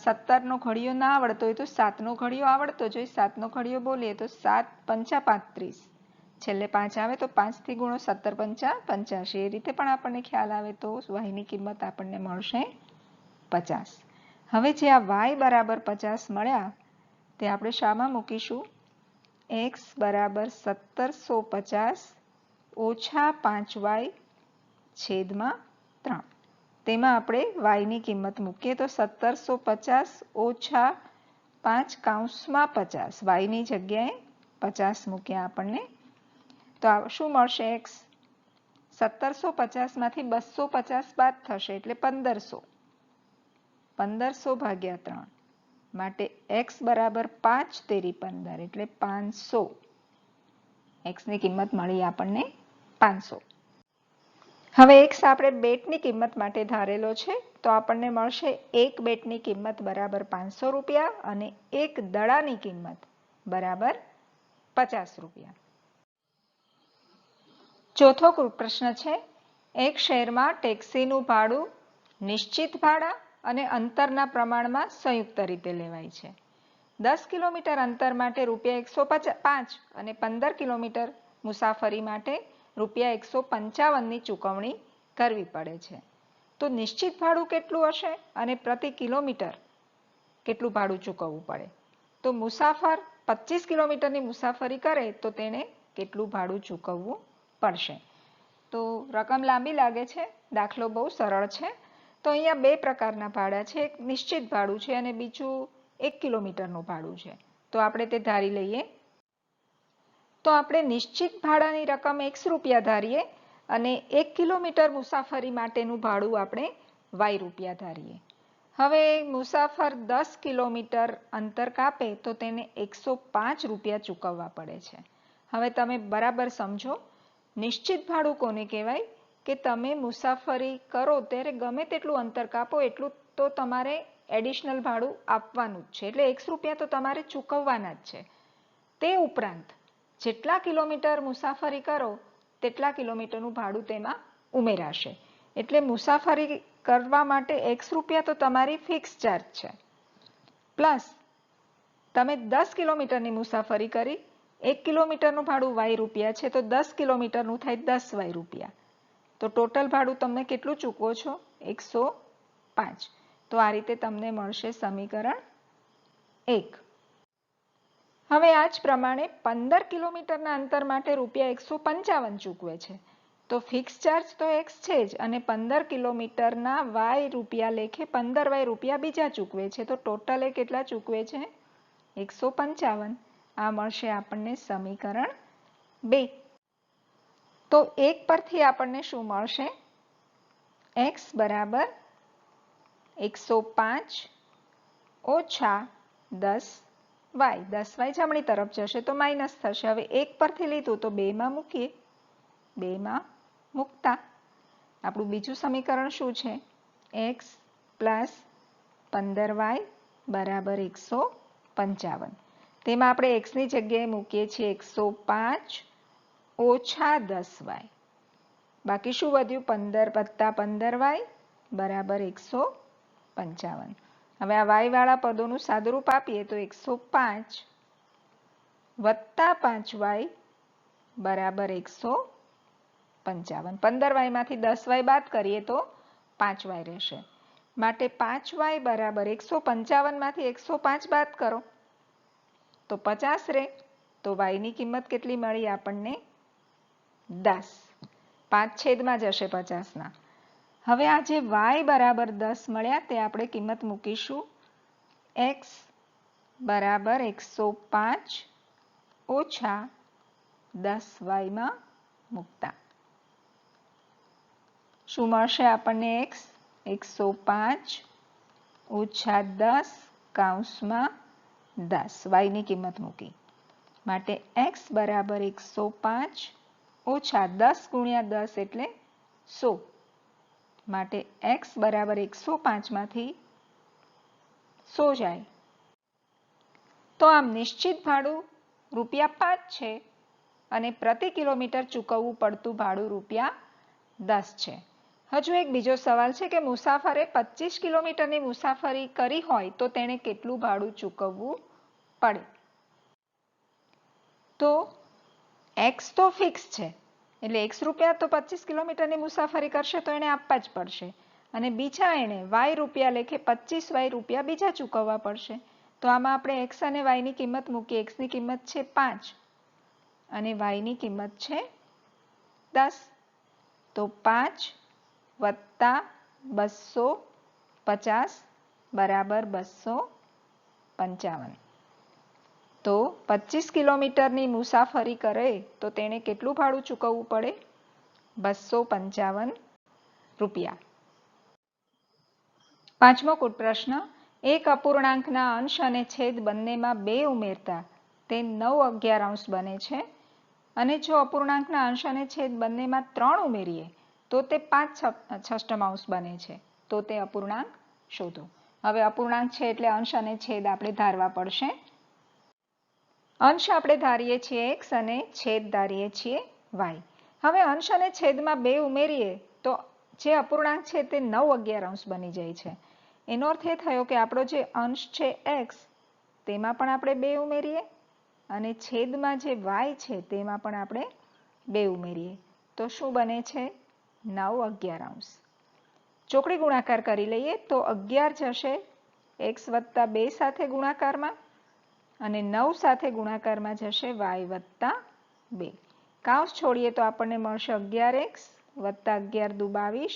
17નો ઘડિયો ના આવડતો હોય તો 7નો ઘડિયો આવડતો જોઈએ. 7નો ઘડિયો બોલીએ તો 7 પંચા 35, છેલ્લે 5 આવે તો 5 થી ગુણો, 17 પંચા 85. એ રીતે પણ આપણને ખ્યાલ આવે તો y ની કિંમત આપણને મળશે 50. હવે જે આ y બરાબર 50 મળ્યા તે આપણે શામાં મૂકીશું? x બરાબર 1750 ઓછા 5y છેદમાં 3. તેમાં આપણે y ની કિંમત મૂકીએ તો 1750 ઓછા 5 કૌંસમાં 50, y ની જગ્યાએ 50 મૂક્યા આપણને. તો શું મળશે? x 1750 માંથી 250 બાદ થશે એટલે 1500. 1500 ભાગ્યા 3 માટે x બરાબર 5 તેરી 15 એટલે 500. x ની કિંમત મળી આપણને 500. હવે x આપણે બેટની કિંમત માટે ધારેલો છે, તો આપણને મળશે એક બેટની કિંમત બરાબર 500 રૂપિયા અને એક દડાની કિંમત બરાબર 50 રૂપિયા. ચોથો પ્રશ્ન છે, એક શહેરમાં ટેક્સીનું ભાડું નિશ્ચિત ભાડા અને અંતરના પ્રમાણમાં સંયુક્ત રીતે લેવાય છે. 10 કિલોમીટર અંતર માટે રૂપિયા 105 અને 15 કિલોમીટર મુસાફરી માટે રૂપિયા 155ની ચૂકવણી કરવી પડે છે. તો નિશ્ચિત ભાડું કેટલું હશે અને પ્રતિ કિલોમીટર કેટલું ભાડું ચૂકવવું પડે? તો મુસાફર 25 કિલોમીટરની મુસાફરી કરે તો તેને કેટલું ભાડું ચૂકવવું પડશે? તો રકમ લાંબી લાગે છે, દાખલો બહુ સરળ છે. તો અહીંયા બે પ્રકારના ભાડા છે, એક નિશ્ચિત ભાડું છે અને બીજું 1 કિલોમીટરનું ભાડું છે. તો આપણે તે ધારી લઈએ. તો આપણે નિશ્ચિત ભાડાની રકમ 100 રૂપિયા ધારીએ અને 1 કિલોમીટર મુસાફરી માટેનું ભાડું આપણે y રૂપિયા ધારીએ. હવે મુસાફર 10 કિલોમીટર અંતર કાપે તો તેને 105 રૂપિયા ચૂકવવા પડે છે. હવે તમે બરાબર સમજો, નિશ્ચિત ભાડું કોને કહેવાય? કે તમે મુસાફરી કરો ત્યારે ગમે તેટલું અંતર કાપો એટલું તો તમારે એડિશનલ ભાડું આપવાનું જ છે, એટલે 100 રૂપિયા તો તમારે ચૂકવવાના જ છે. તે ઉપરાંત જેટલા કિલોમીટર મુસાફરી કરો તેટલા કિલોમીટરનું ભાડું તેમાં ઉમેરાશે. એટલે મુસાફરી કરવા માટે 100 રૂપિયા તો તમારી ફિક્સ ચાર્જ છે. પ્લસ તમે 10 કિલોમીટરની મુસાફરી કરી, 1 કિલોમીટરનું ભાડું વાય રૂપિયા છે, તો 10 કિલોમીટરનું થાય 10 વાય રૂપિયા. તો ટોટલ ભાડું તમે કેટલું ચૂકવો છો? 105. તો આ રીતે તમને મળશે સમીકરણ 1. હવે આ જ પ્રમાણે 15 કિલોમીટરના અંતર માટે રૂપિયા 155 ચૂકવે છે. તો ફિક્સ ચાર્જ તો x છે જ, અને 15 કિલોમીટરના વાય રૂપિયા લેખે 15 વાય રૂપિયા બીજા ચૂકવે છે. તો ટોટલ એ કેટલા ચૂકવે છે? 155. આ મળશે આપણને સમીકરણ 2. તો 1 પરથી આપણને શું મળશે? x બરાબર 105 ઓછા 10 વાય. 10 વાય જમણી તરફ જશે તો માઇનસ થશે. હવે 1 પરથી લીધું તો 2માં મૂકીએ. 2માં મૂકતા આપણું બીજું સમીકરણ શું છે? x પ્લસ 15y બરાબર 155. તેમાં આપણે x ની જગ્યાએ મૂકીએ છીએ 105 ઓછા 10y. બાકી શું વધ્યું? 15 વત્તા 15y બરાબર 155. હવે આ y વાળા પદોનું સાદુરૂપ આપીએ તો 105 વત્તા 5y બરાબર 155. 15y માંથી 10y બાદ કરીએ તો 5y રહેશે. માટે 5y બરાબર 155 માંથી 105 બાદ કરો તો 50 રહે. તો y ની કિંમત કેટલી મળી આપણને? 10. 5 છેદમાં જશે 50ના. હવે આ જે y બરાબર 10 મળ્યા તે આપણે કિંમત મૂકીશું x બરાબર 105 ઓછા 10y માં મૂકતા. શું મળશે આપણને? x 105 ઓછા 10 કૌંસમાં 10 y ની કિંમત મૂકી. માટે x બરાબર 105 ઓછા 10 ગુણ્યા 10 એટલે 100. માટે x બરાબર 105 માંથી 100 જાય. તો આમ નિશ્ચિત ભાડું ₹5 છે અને પ્રતિ કિલોમીટર ચૂકવવું પડતું ભાડું ₹10 છે. હજુ એક બીજો સવાલ છે કે મુસાફરે 25 કિલોમીટરની મુસાફરી કરી હોય તો તેણે કેટલું ભાડું ચૂકવવું પડે? તો x તો ફિક્સ છે, એટલે x રૂપિયા તો 25 કિલોમીટરની મુસાફરી કરશે તો એને આપવા જ પડશે, અને બીજા એને y રૂપિયા લેખે 25 y રૂપિયા બીજા ચૂકવવા પડશે. તો આમાં આપણે x અને y ની કિંમત મૂકીએ. x ની કિંમત છે 5 અને y ની કિંમત છે 10. તો 5 વત્તા 250 બરાબર 255. તો 25 કિલોમીટરની મુસાફરી કરે તો તેણે કેટલું ભાડું ચૂકવવું પડે? 255 રૂપિયા. પાંચમો કૂટ પ્રશ્ન. એક અપૂર્ણાંકના અંશ અને છેદ બંનેમાં 2 ઉમેરતા તે 9/11 બને છે, અને જો અપૂર્ણાંકના અંશ અને છેદ બંનેમાં 3 ઉમેરીએ તો તે 5/6 બને છે. તો તે અપૂર્ણાંક શોધો. હવે અપૂર્ણાંક છે એટલે અંશ અને છેદ આપણે ધારવા પડશે. અંશ આપણે ધારીએ છીએ x અને છેદ ધારીએ છીએ y. હવે અંશ અને છેદમાં 2 ઉમેરીએ તો જે અપૂર્ણાંક છે તે 9/11 બની જાય છે. એનો અર્થ એ થયો કે આપણો જે અંશ છે x તેમાં પણ આપણે 2 ઉમેરીએ અને છેદમાં જે y છે તેમાં પણ આપણે 2 ઉમેરીએ તો શું બને છે? 9/11. ચોકડી ગુણાકાર કરી લઈએ તો 11 જશે x વત્તા 2 સાથે ગુણાકારમાં, અને 9 સાથે ગુણાકારમાં જશે y વત્તા 2. કાઉન્સ છોડીએ તો આપણને મળશે 11x વત્તા 11 દુ 22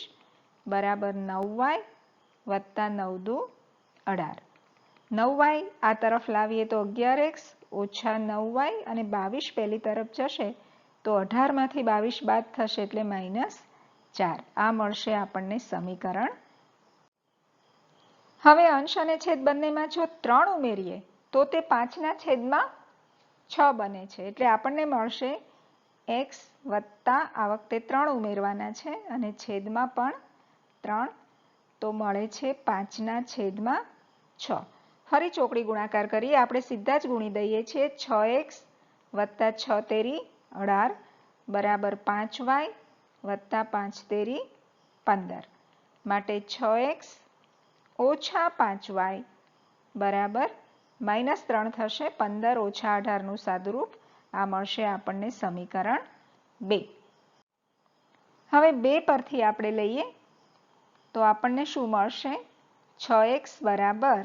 બરાબર 9y વત્તા 9 દુ 18. 9y આ તરફ લાવીએ તો 11x ઓછા 9y અને 22 પહેલી તરફ જશે તો 18 માંથી 22 બાદ થશે એટલે -4. આ મળશે આપણને સમીકરણ. હવે અંશ અને છેદ બંનેમાં જો 3 ઉમેરીએ તો તે 5/6 બને છે. એટલે આપણને મળશે x વત્તા આ વખતે 3 ઉમેરવાના છે અને છેદમાં પણ 3, તો મળે છે 5/6. ફરી ચોકડી ગુણાકાર કરીએ. આપણે સીધા જ ગુણી દઈએ છીએ. 6x વત્તા 6 તેરી 18 બરાબર 5y વત્તા 5 તેરી 15. માટે 6x ઓછા 5y બરાબર -3 થશે. 15 ઓછા 18નું સાદુરૂપ આ મળશે આપણને સમીકરણ 2. હવે 2 પરથી આપણે લઈએ તો આપણને શું મળશે? 6x બરાબર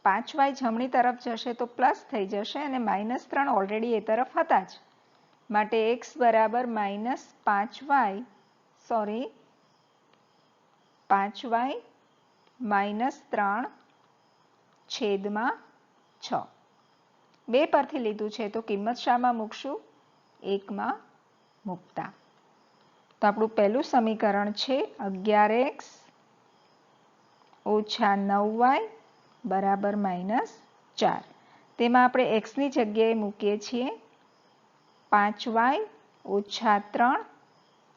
5y જમણી તરફ જશે તો પ્લસ થઈ જશે અને -3 ઓલરેડી એ તરફ હતા જ, માટે x બરાબર -5y -3 છેદમાં 6. 2 પરથી લીધું છે તો કિંમત શામાં મૂકશું? 1 માં મૂકતા. તો આપણું પહેલું સમીકરણ છે 11x ઓછા 9y બરાબર -4. તેમાં આપણે x ની જગ્યાએ મૂકીએ છીએ 5y ઓછા 3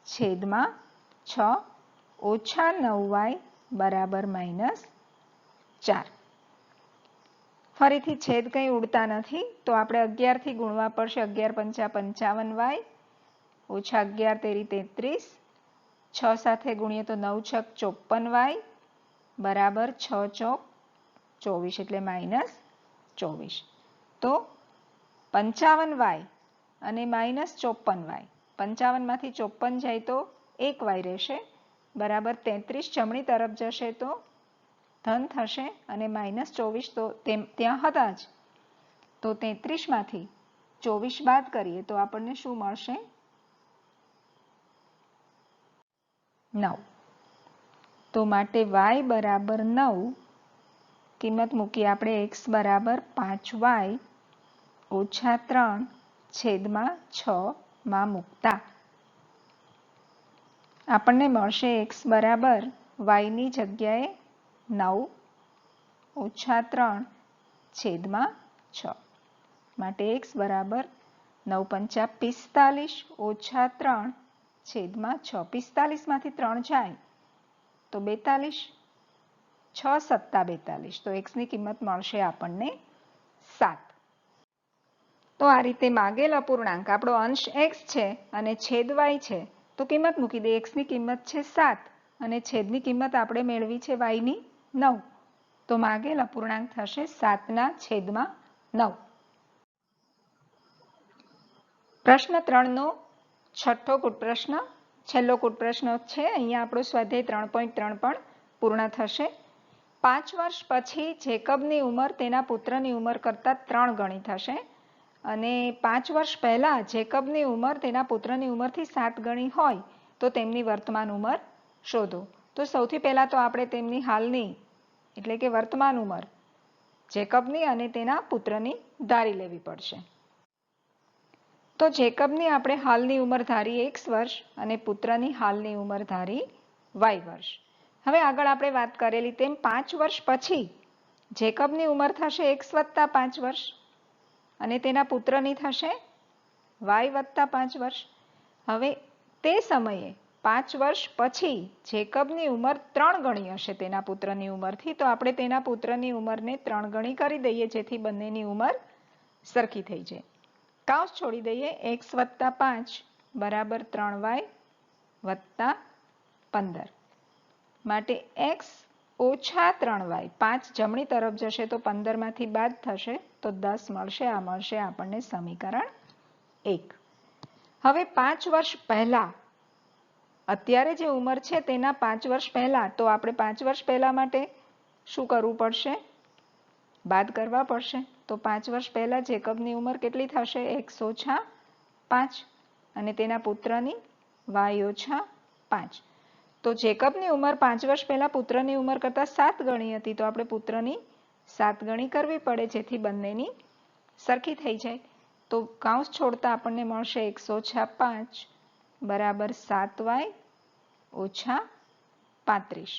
છેદમાં 6 ઓછા 9y બરાબર -4. ફરીથી છેદ કંઈ ઉડતા નથી તો આપણે 11 થી ગુણવા પડશે. 11 × 5 = 55y ઓછા 11 તેરી 33, 6 સાથે ગુણીએ તો 9 × 6 = 54y બરાબર 6 × 4 = 24 એટલે -24. તો 55y અને -54y, 55 માંથી 54 જાય તો 1y રહેશે બરાબર 33 જમણી તરફ જશે તો ધન થશે અને -24 તો ત્યાં હતા જ, તો 33 માંથી 24 બાદ કરીએ તો આપણને શું મળશે? 9. તો માટે y બરાબર 9, કિંમત મૂકી આપણે x બરાબર 5y ઓછા 3 છેદમાં 6 માં મૂકતા આપણને મળશે x બરાબર y ની જગ્યાએ 9 ઓછા 3 છેદમાં 6, માટે x બરાબર 9 × 5 = 45 ઓછા 3 છેદમાં 6. 45 માંથી 3 જાય તો 42, 6 × 7 = 42. તો x ની કિંમત મળશે આપણને 7. તો આ રીતે માગેલ અપૂર્ણાંક આપણો અંશ x છે અને છેદ y છે, તો કિંમત મૂકી દઈએ. x ની કિંમત છે 7 અને છેદની કિંમત આપણે મેળવી છે y ની 9. તો માગેલ અપૂર્ણાંક થશે 7/9. પ્રશ્ન 3નો છઠ્ઠો કૂટ પ્રશ્ન, છેલ્લો કૂટ પ્રશ્ન છે. અહીંયા આપણો સ્વાધ્યાય 3.3 પણ પૂર્ણ થશે. 5 વર્ષ પછી જેકબની ઉંમર તેના પુત્રની ઉંમર કરતાં 3 ગણી થશે અને 5 વર્ષ પહેલા જેકબની ઉંમર તેના પુત્રની ઉંમરથી 7 ગણી હોય તો તેમની વર્તમાન ઉંમર શોધો. તો સૌથી પહેલા તો આપણે તેમની હાલની એટલે કે વર્તમાન ઉંમર જેકબની અને તેના પુત્રની ધારી લેવી પડશે. તો જેકબની આપણે હાલની ઉંમર ધારી x વર્ષ અને પુત્રની હાલની ઉંમર ધારી y વર્ષ. હવે આગળ આપણે વાત કરેલી તેમ 5 વર્ષ પછી જેકબની ઉંમર થશે x + 5 વર્ષ અને તેના પુત્રની થશે y + 5 વર્ષ. હવે તે સમયે 5 વર્ષ પછી જેકબની ઉંમર 3 ગણી હશે તેના પુત્રની ઉંમરથી, તો આપણે તેના પુત્રની ઉંમરને 3 ગણી કરી દઈએ જેથી બંનેની ઉંમર સરખી થઈ જાય. કાઉસ છોડી દઈએ. x + 5 બરાબર 3y + 15, માટે x ઓછા 3y, 5 જમણી તરફ જશે તો 15 માંથી બાદ થશે તો 10 મળશે. આ મળશે આપણને સમીકરણ 1. હવે 5 વર્ષ પહેલા, અત્યારે જે ઉંમર છે તેના 5 વર્ષ પહેલા, તો આપણે 5 વર્ષ પહેલા માટે શું કરવું પડશે? બાદ કરવા પડશે. તો 5 વર્ષ પહેલા જેકબની ઉંમર કેટલી થશે? x ઓછા 5 અને તેના પુત્રની y ઓછા 5. તો જેકબની ઉંમર 5 વર્ષ પહેલા પુત્રની ઉંમર કરતાં 7 ગણી હતી, તો આપણે પુત્રની 7 ગણી કરવી પડે જેથી બંનેની સરખી થઈ જાય. તો કાઉસ છોડતા આપણને મળશે x ઓછા 5 બરાબર 7y ઓછા 35,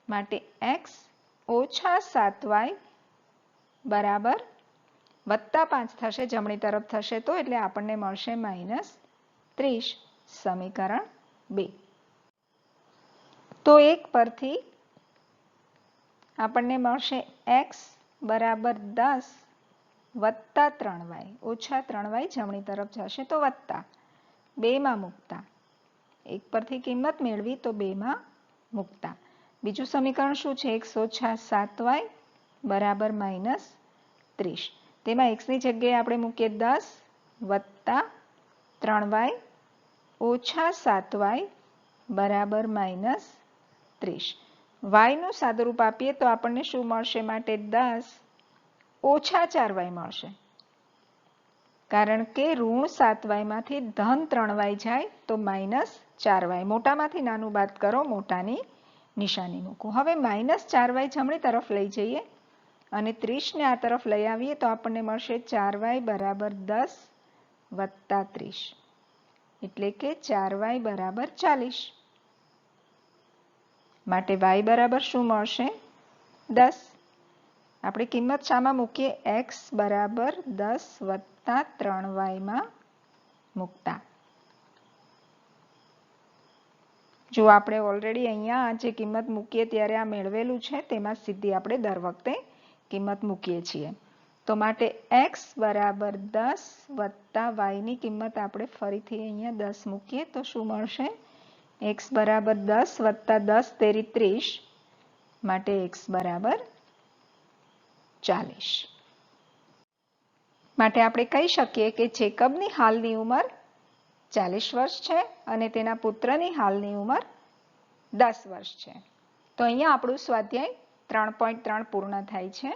માટે x ઓછા 7y બરાબર +5 થશે, જમણી તરફ થશે તો, એટલે આપણને મળશે -30. સમીકરણ 2. તો 1 પરથી આપણને મળશે x બરાબર 10 વત્તા 3y ઓછા 3y જમણી તરફ જશે તો વત્તા 2 માં મૂકતા 1 પરથી કિંમત મેળવી તો 2 માં મૂકતા. બીજું સમીકરણ શું છે? x ઓછા 7y બરાબર -30. તેમાં એક્સની જગ્યાએ આપણે મૂકીએ 10 વત્તા 3y ઓછા 7y બરાબર -30. વાયનું સાદુરૂપ આપીએ તો આપણને શું મળશે? માટે 10 ઓછા 4y મળશે, કારણ કે ઋણ 7y માંથી ધન 3y જાય તો -4y. મોટામાંથી નાનું બાદ કરો, મોટાની નિશાની મૂકો. હવે -4y જમણી તરફ લઈ જઈએ અને 30 ને આ તરફ લઈ આવીએ તો આપણને મળશે 4y બરાબર 10 વત્તા 30, એટલે કે 4y બરાબર 40. માટે y બરાબર શું મળશે? 10. આપણે કિંમત શામાં મૂકીએ? x બરાબર 10 વત્તા 3y માં મૂકતા. જો આપણે ઓલરેડી અહીંયા જે કિંમત મૂકીએ ત્યારે આ મેળવેલું છે, તેમાં સીધી આપણે દર વખતે કિંમત મૂકીએ છીએ. તો માટે x બરાબર 10 વત્તા y ની કિંમત આપણે ફરીથી અહીંયા 10 મૂકીએ તો શું મળશે? x બરાબર 10 વત્તા 10 તેરી 30, માટે x બરાબર 40. માટે આપણે કહી શકીએ કે જેકબની હાલની ઉંમર 40 વર્ષ છે અને તેના પુત્રની હાલની ઉંમર 10 વર્ષ છે. તો અહીંયા આપણું સ્વાધ્યાય 3.3 પૂર્ણ થાય છે.